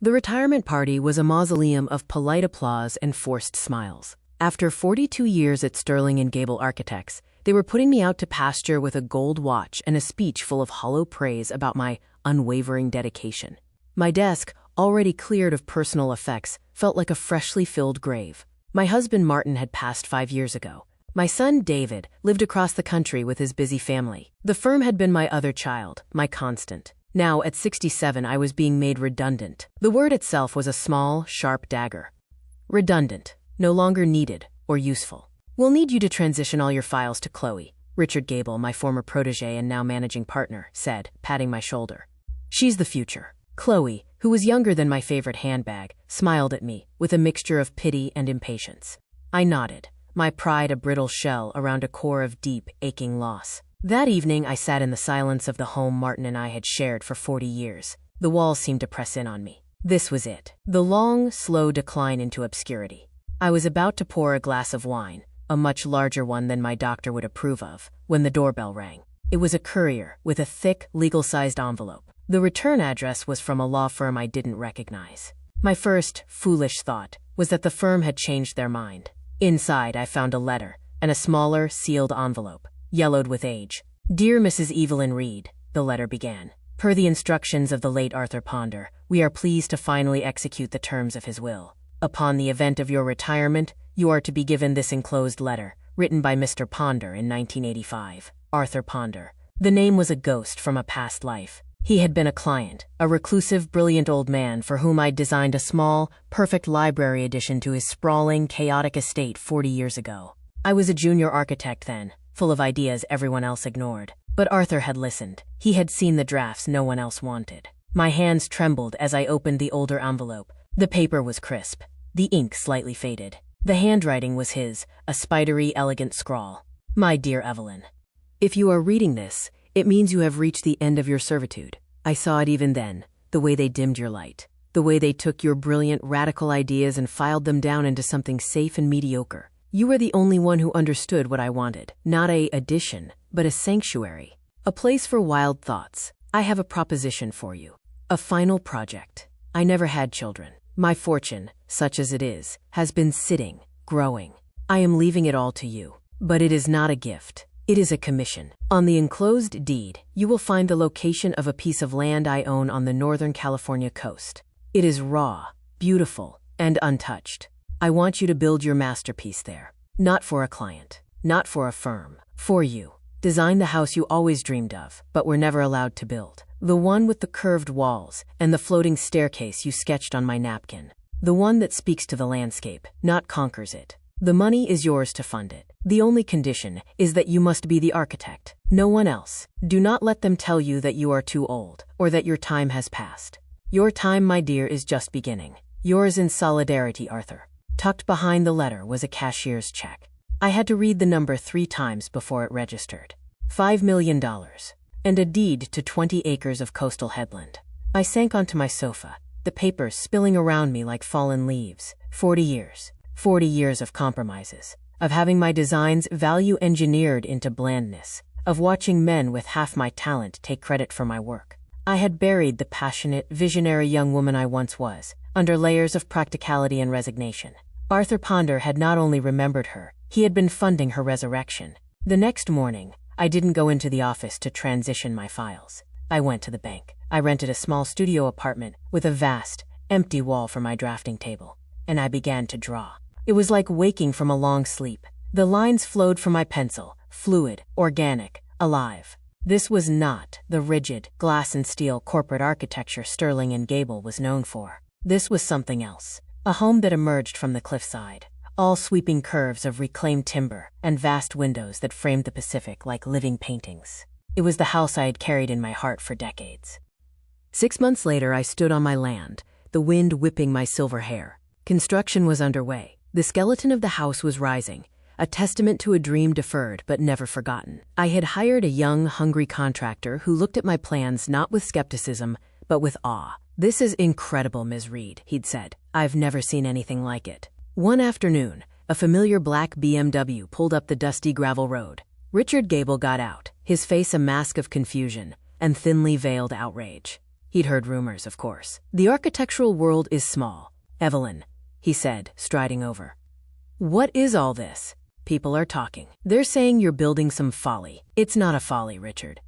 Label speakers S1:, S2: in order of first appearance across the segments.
S1: The retirement party was a mausoleum of polite applause and forced smiles. After 42 years at Sterling and Gable Architects, they were putting me out to pasture with a gold watch and a speech full of hollow praise about my unwavering dedication. My desk, already cleared of personal effects, felt like a freshly filled grave. My husband Martin had passed 5 years ago. My son David lived across the country with his busy family. The firm had been my other child, my constant. Now, at 67, I was being made redundant. The word itself was a small, sharp dagger. Redundant. No longer needed or useful. We'll need you to transition all your files to Chloe, Richard Gable, my former protege and now managing partner, said, patting my shoulder. She's the future. Chloe, who was younger than my favorite handbag, smiled at me with a mixture of pity and impatience. I nodded, my pride a brittle shell around a core of deep, aching loss. That evening, I sat in the silence of the home Martin and I had shared for 40 years. The walls seemed to press in on me. This was it. The long, slow decline into obscurity. I was about to pour a glass of wine, a much larger one than my doctor would approve of, when the doorbell rang. It was a courier with a thick, legal-sized envelope. The return address was from a law firm I didn't recognize. My first, foolish thought was that the firm had changed their mind. Inside, I found a letter and a smaller, sealed envelope, yellowed with age. Dear Mrs. Evelyn Reed, the letter began. Per the instructions of the late Arthur Ponder, we are pleased to finally execute the terms of his will. Upon the event of your retirement, you are to be given this enclosed letter, written by Mr. Ponder in 1985. Arthur Ponder. The name was a ghost from a past life. He had been a client, a reclusive, brilliant old man for whom I'd designed a small, perfect library addition to his sprawling, chaotic estate 40 years ago. I was a junior architect then, full of ideas everyone else ignored. But Arthur had listened. He had seen the drafts no one else wanted. My hands trembled as I opened the older envelope. The paper was crisp, the ink slightly faded. The handwriting was his, a spidery, elegant scrawl. My dear Evelyn, if you are reading this, it means you have reached the end of your servitude. I saw it even then, the way they dimmed your light, the way they took your brilliant, radical ideas and filed them down into something safe and mediocre. You were the only one who understood what I wanted. Not a addition, but a sanctuary. A place for wild thoughts. I have a proposition for you. A final project. I never had children. My fortune, such as it is, has been sitting, growing. I am leaving it all to you. But it is not a gift. It is a commission. On the enclosed deed, you will find the location of a piece of land I own on the Northern California coast. It is raw, beautiful, and untouched. I want you to build your masterpiece there. Not for a client, not for a firm, for you. Design the house you always dreamed of, but were never allowed to build. The one with the curved walls and the floating staircase you sketched on my napkin. The one that speaks to the landscape, not conquers it. The money is yours to fund it. The only condition is that you must be the architect, no one else. Do not let them tell you that you are too old, or that your time has passed. Your time, my dear, is just beginning. Yours in solidarity, Arthur. Tucked behind the letter was a cashier's check. I had to read the number 3 times before it registered. $5 million. And a deed to 20 acres of coastal headland. I sank onto my sofa, the papers spilling around me like fallen leaves. 40 years. 40 years of compromises. Of having my designs value engineered into blandness. Of watching men with half my talent take credit for my work. I had buried the passionate, visionary young woman I once was, under layers of practicality and resignation. Arthur Ponder had not only remembered her, he had been funding her resurrection. The next morning, I didn't go into the office to transition my files. I went to the bank. I rented a small studio apartment with a vast, empty wall for my drafting table, and I began to draw. It was like waking from a long sleep. The lines flowed from my pencil, fluid, organic, alive. This was not the rigid, glass and steel corporate architecture Sterling and Gable was known for. This was something else. A home that emerged from the cliffside. All sweeping curves of reclaimed timber and vast windows that framed the Pacific like living paintings. It was the house I had carried in my heart for decades. 6 months later, I stood on my land, the wind whipping my silver hair. Construction was underway. The skeleton of the house was rising, a testament to a dream deferred but never forgotten. I had hired a young, hungry contractor who looked at my plans not with skepticism, but with awe. "This is incredible, Ms. Reed," he'd said. "I've never seen anything like it." One afternoon, a familiar black BMW pulled up the dusty gravel road. Richard Gable got out, his face a mask of confusion and thinly veiled outrage. He'd heard rumors, of course. The architectural world is small. Evelyn, he said, striding over. What is all this? People are talking. They're saying you're building some folly. It's not a folly, Richard.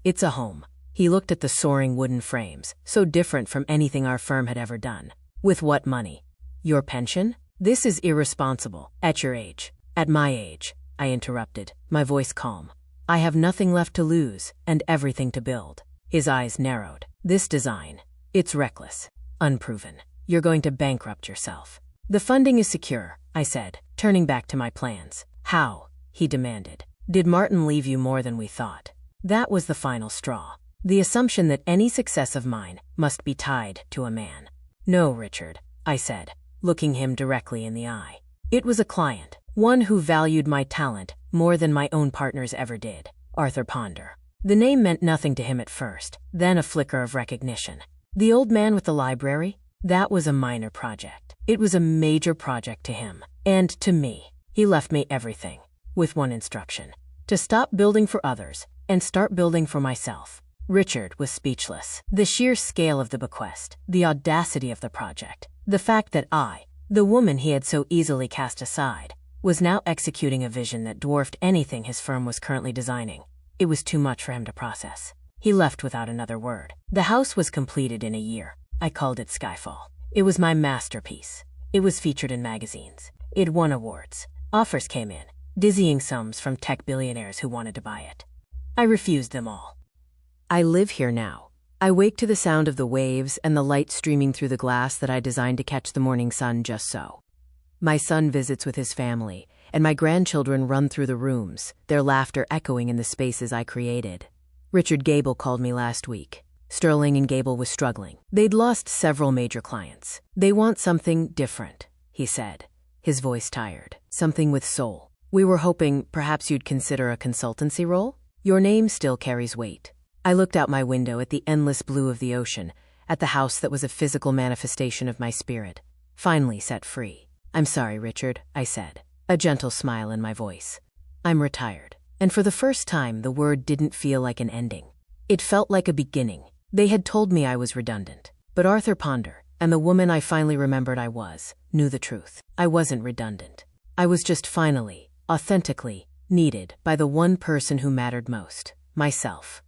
S1: It's a home. He looked at the soaring wooden frames, so different from anything our firm had ever done. With what money? Your pension? This is irresponsible. At your age. At my age, I interrupted, my voice calm. I have nothing left to lose and everything to build. His eyes narrowed. This design, it's reckless, unproven. You're going to bankrupt yourself. The funding is secure, I said, turning back to my plans. How? He demanded. Did Martin leave you more than we thought? That was the final straw. The assumption that any success of mine must be tied to a man. No, Richard, I said, looking him directly in the eye. It was a client, one who valued my talent more than my own partners ever did. Arthur Ponder. The name meant nothing to him at first, then a flicker of recognition. The old man with the library? That was a minor project. It was a major project to him. And to me. He left me everything, with one instruction. To stop building for others and start building for myself. Richard was speechless. The sheer scale of the bequest, the audacity of the project, the fact that I, the woman he had so easily cast aside, was now executing a vision that dwarfed anything his firm was currently designing. It was too much for him to process. He left without another word. The house was completed in a year. I called it Skyfall. It was my masterpiece. It was featured in magazines. It won awards. Offers came in, dizzying sums from tech billionaires who wanted to buy it. I refused them all. I live here now. I wake to the sound of the waves and the light streaming through the glass that I designed to catch the morning sun just so. My son visits with his family, and my grandchildren run through the rooms, their laughter echoing in the spaces I created. Richard Gable called me last week. Sterling and Gable was struggling. They'd lost several major clients. They want something different, he said, his voice tired. Something with soul. We were hoping perhaps you'd consider a consultancy role? Your name still carries weight. I looked out my window at the endless blue of the ocean, at the house that was a physical manifestation of my spirit, finally set free. I'm sorry, Richard, I said, a gentle smile in my voice. I'm retired. And for the first time, the word didn't feel like an ending. It felt like a beginning. They had told me I was redundant. But Arthur Ponder, and the woman I finally remembered I was, knew the truth. I wasn't redundant. I was just finally, authentically, needed by the one person who mattered most, myself.